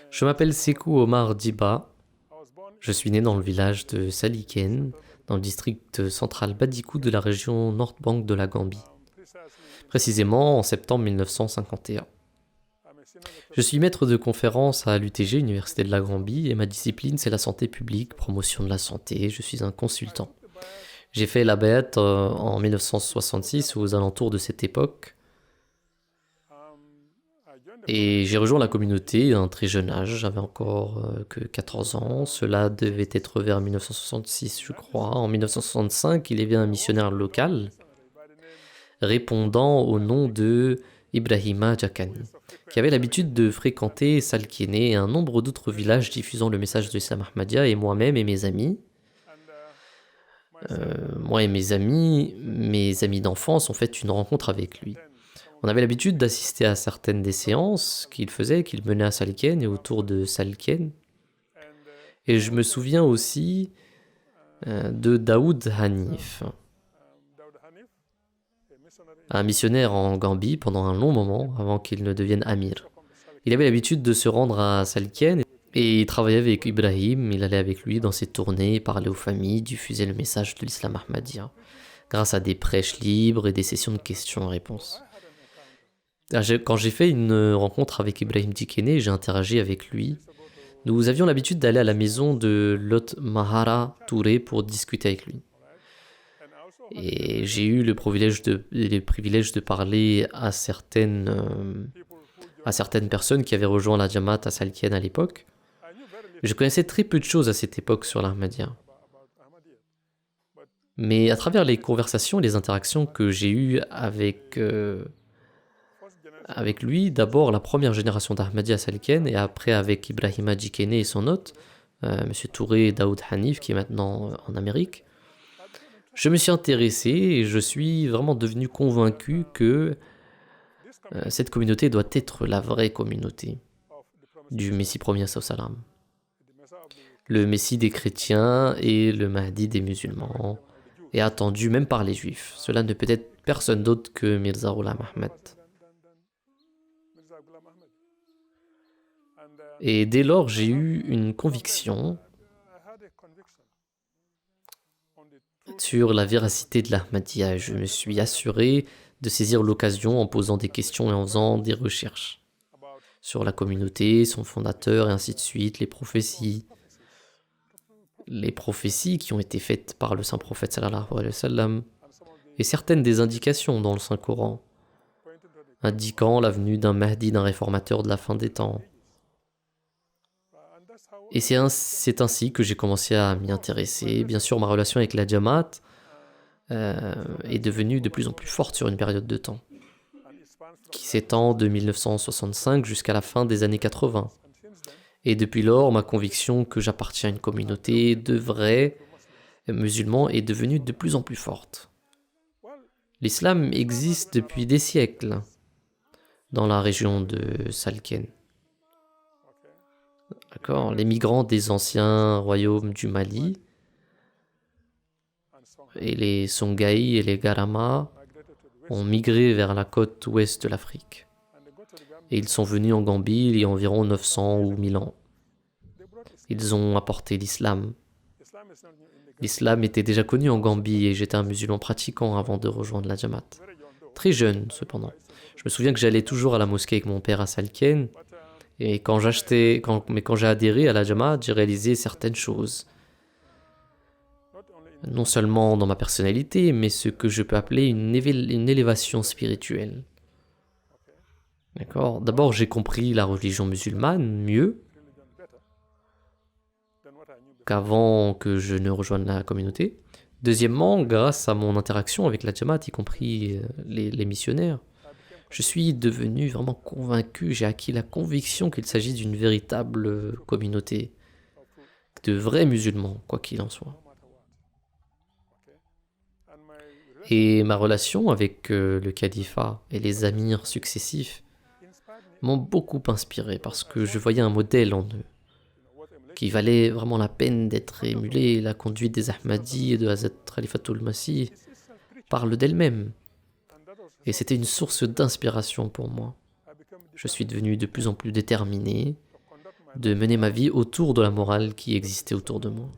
Je m'appelle Sekou Omar Diba. Je suis né dans le village de Saliken, dans le district central Badikou de la région North Bank de la Gambie, précisément en septembre 1951. Je suis maître de conférence à l'UTG, Université de la Gambie, et ma discipline c'est la santé publique, promotion de la santé. Je suis un consultant. J'ai fait la bête en 1966 aux alentours de cette époque. Et j'ai rejoint la communauté à un très jeune âge, j'avais encore que 14 ans, cela devait être vers 1966 je crois. En 1965, il y avait un missionnaire local répondant au nom de Ibrahima Jakani, qui avait l'habitude de fréquenter Salkene et un nombre d'autres villages diffusant le message de l'islam Ahmadiyya, et moi-même et mes amis. Moi et mes amis d'enfance ont fait une rencontre avec lui. On avait l'habitude d'assister à certaines des séances qu'il faisait, qu'il menait à Salken et autour de Salken. Et je me souviens aussi de Daoud Hanif, un missionnaire en Gambie pendant un long moment avant qu'il ne devienne amir. Il avait l'habitude de se rendre à Salken et il travaillait avec Ibrahim, il allait avec lui dans ses tournées, parlait aux familles, diffusait le message de l'islam Ahmadiyya, grâce à des prêches libres et des sessions de questions-réponses. Quand j'ai fait une rencontre avec Ibrahim Dikene, j'ai interagi avec lui. Nous avions l'habitude d'aller à la maison de Lot Mahara Touré pour discuter avec lui. Et j'ai eu le privilège de parler à certaines personnes qui avaient rejoint la Jamaat à Salkien à l'époque. Je connaissais très peu de choses à cette époque sur l'Ahmadiyya. Mais à travers les conversations et les interactions que j'ai eues avec lui, d'abord la première génération d'Ahmadiyya à Salken, et après avec Ibrahima Dikene et son hôte, M. Touré et Daoud Hanif, qui est maintenant en Amérique, je me suis intéressé et je suis vraiment devenu convaincu que cette communauté doit être la vraie communauté du Messie premier salam, le Messie des chrétiens et le Mahdi des musulmans, et attendu même par les juifs. Cela ne peut être personne d'autre que Mirza Ghulam Ahmad. Et dès lors, j'ai eu une conviction sur la véracité de l'Ahmadiyya. Je me suis assuré de saisir l'occasion en posant des questions et en faisant des recherches sur la communauté, son fondateur, et ainsi de suite, les prophéties qui ont été faites par le saint prophète sallallahu alayhi wa sallam, et certaines des indications dans le Saint-Coran, indiquant la venue d'un Mahdi, d'un réformateur de la fin des temps. Et c'est ainsi que j'ai commencé à m'y intéresser. Bien sûr, ma relation avec la Jamaat est devenue de plus en plus forte sur une période de temps, qui s'étend de 1965 jusqu'à la fin des années 80. Et depuis lors, ma conviction que j'appartiens à une communauté de vrais musulmans est devenue de plus en plus forte. L'islam existe depuis des siècles dans la région de Salken. D'accord. Les migrants des anciens royaumes du Mali, et les Songhai et les Garama, ont migré vers la côte ouest de l'Afrique. Et ils sont venus en Gambie il y a environ 900 ou 1000 ans. Ils ont apporté l'islam. L'islam était déjà connu en Gambie et j'étais un musulman pratiquant avant de rejoindre la Jamaat. Très jeune, cependant. Je me souviens que j'allais toujours à la mosquée avec mon père à Salken. Et quand j'ai adhéré à la Jamaat, j'ai réalisé certaines choses. Non seulement dans ma personnalité, mais ce que je peux appeler une élévation spirituelle. D'accord ? D'abord, j'ai compris la religion musulmane mieux qu'avant que je ne rejoigne la communauté. Deuxièmement, grâce à mon interaction avec la Jamaat, y compris les missionnaires, je suis devenu vraiment convaincu, j'ai acquis la conviction qu'il s'agit d'une véritable communauté, de vrais musulmans, quoi qu'il en soit. Et ma relation avec le califat et les amirs successifs m'ont beaucoup inspiré parce que je voyais un modèle en eux qui valait vraiment la peine d'être émulé. La conduite des Ahmadis et de Hazrat Khalifatul Masih parle d'elle-même. Et c'était une source d'inspiration pour moi. Je suis devenu de plus en plus déterminé de mener ma vie autour de la morale qui existait autour de moi.